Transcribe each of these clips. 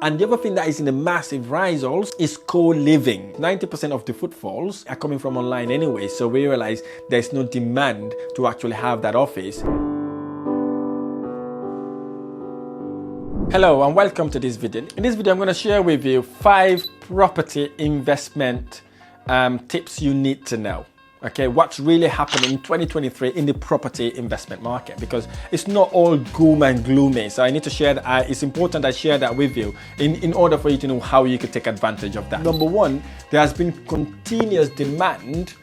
And the other thing that is in a massive rise also is co-living. 90% of the footfalls are coming from online anyway, so we realize there's no demand to actually have that office. Hello and welcome to this video. In this video I'm going to share with you 5 property investment tips you need to know. Okay, what's really happening in 2023 in the property investment market, because it's not all gloom and gloomy. So I need to share that. It's important I share that with you in order for you to know how you could take advantage of that. Number one, there has been continuous demand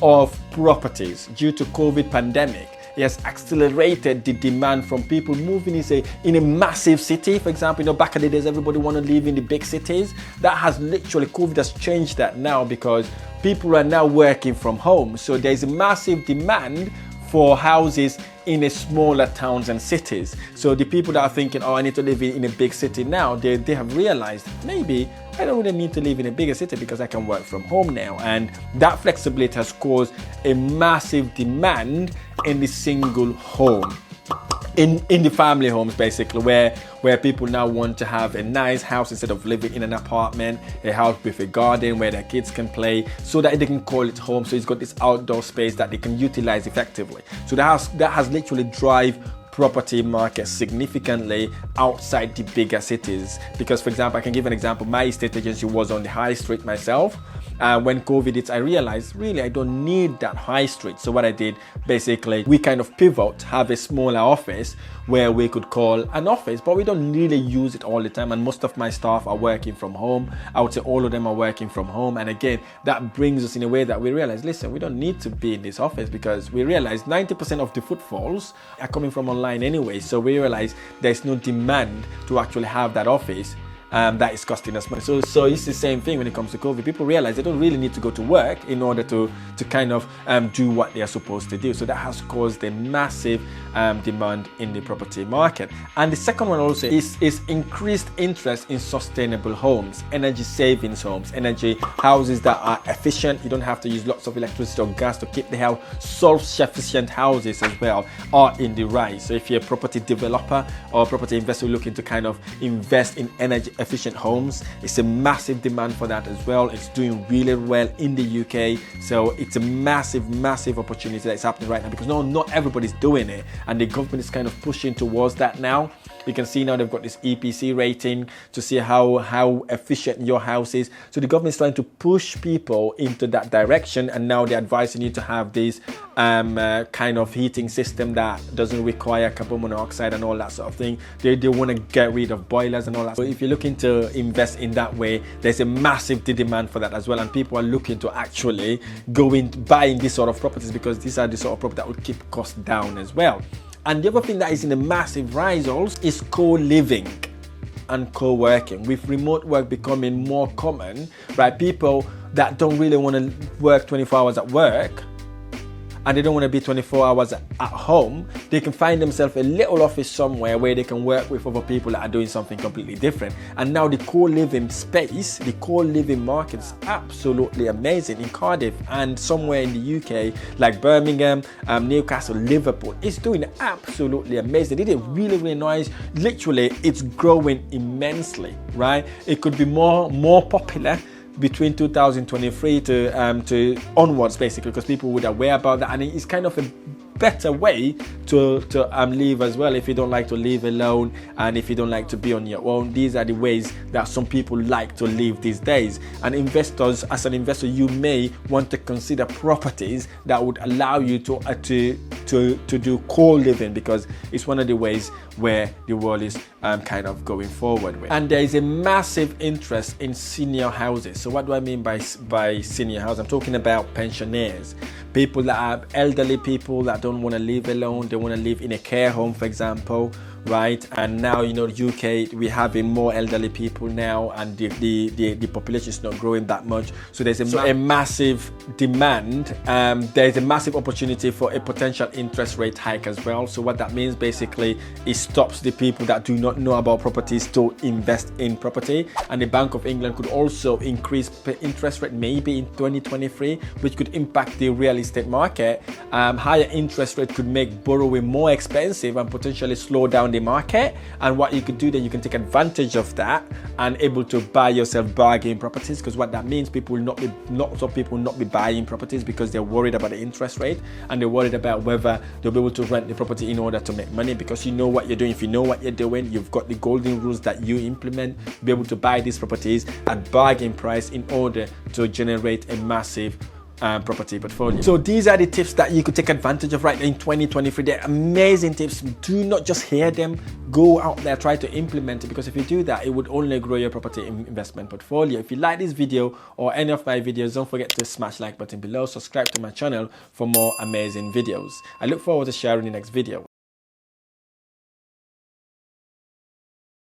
of properties due to COVID pandemic. It has accelerated the demand from people moving in a massive city. For example, back in the days, everybody want to live in the big cities. That has literally, COVID has changed that now because people are now working from home. So there's a massive demand for houses in a smaller towns and cities. So the people that are thinking, oh, I need to live in a big city now, they have realized maybe I don't really need to live in a bigger city because I can work from home now. And that flexibility has caused a massive demand in the single home. In the family homes, basically, where people now want to have a nice house instead of living in an apartment, a house with a garden where their kids can play, so that they can call it home. So it's got this outdoor space that they can utilize effectively. So that has literally drive property market significantly outside the bigger cities. Because, for example, I can give an example. My estate agency was on the high street myself. When COVID hit, I realized really I don't need that high street. So what I did, basically, we kind of pivot, have a smaller office where we could call an office, but we don't really use it all the time. And most of my staff are working from home. I would say all of them are working from home. And again, that brings us in a way that we realize, listen, we don't need to be in this office, because we realize 90% of the footfalls are coming from online anyway. So we realize there's no demand to actually have that office. That is costing us money. So it's the same thing when it comes to COVID. People realize they don't really need to go to work in order to kind of do what they are supposed to do. So that has caused a massive demand in the property market. And the second one also is increased interest in sustainable homes, energy savings homes, energy houses that are efficient. You don't have to use lots of electricity or gas to keep the house. Self-sufficient houses as well are in the rise. So if you're a property developer or property investor looking to kind of invest in energy efficient homes, it's a massive demand for that as well. It's doing really well in the UK. So it's a massive opportunity that's happening right now, because not everybody's doing it, and the government is kind of pushing towards that now. You can see now they've got this EPC rating to see how efficient your house is. So the government is trying to push people into that direction, and now they're advising you to have this kind of heating system that doesn't require carbon monoxide and all that sort of thing. They want to get rid of boilers and all that. So if you're looking to invest in that way, there's a massive demand for that as well, and people are looking to actually go in buying these sort of properties, because these are the sort of property that will keep costs down as well. And the other thing that is in a massive rise also is co-living and co-working. With remote work becoming more common, right? People that don't really want to work 24 hours at work, and they don't want to be 24 hours at home, they can find themselves a little office somewhere where they can work with other people that are doing something completely different. And now the co-living space, the co-living market is absolutely amazing in Cardiff and somewhere in the UK like Birmingham, Newcastle, Liverpool. It's doing absolutely amazing. They did really nice. Literally, it's growing immensely, right? It could be more popular between 2023 to onwards, basically, because people would aware about that, and it's kind of a better way to live as well. If you don't like to live alone, and if you don't like to be on your own, these are the ways that some people like to live these days. And investors, as an investor, you may want to consider properties that would allow you to do co-living, because it's one of the ways where the world is kind of going forward with. And there is a massive interest in senior houses. So what do I mean by senior house? I'm talking about pensioners, people that are elderly, people that don't want to live alone. They want to live in a care home, for example, right? And now, UK, we're having more elderly people now, and the population is not growing that much. So there's a massive demand. There's a massive opportunity for a potential interest rate hike as well. So what that means, basically, it stops the people that do not know about properties to invest in property. And the Bank of England could also increase interest rate maybe in 2023, which could impact the real estate market. Higher interest rate could make borrowing more expensive and potentially slow down the market, and what you could do then, you can take advantage of that and able to buy yourself bargain properties, because what that means, lots of people will not be buying properties because they're worried about the interest rate, and they're worried about whether they'll be able to rent the property in order to make money. Because you know what you're doing. If you know what you're doing, you've got the golden rules that you implement, be able to buy these properties at bargain price in order to generate a massive property portfolio. So these are the tips that you could take advantage of right now in 2023. They're amazing tips. Do not just hear them, go out there, try to implement it, because if you do that, it would only grow your property investment portfolio. If you like this video or any of my videos, don't forget to smash like button below, subscribe to my channel for more amazing videos. I look forward to sharing the next video.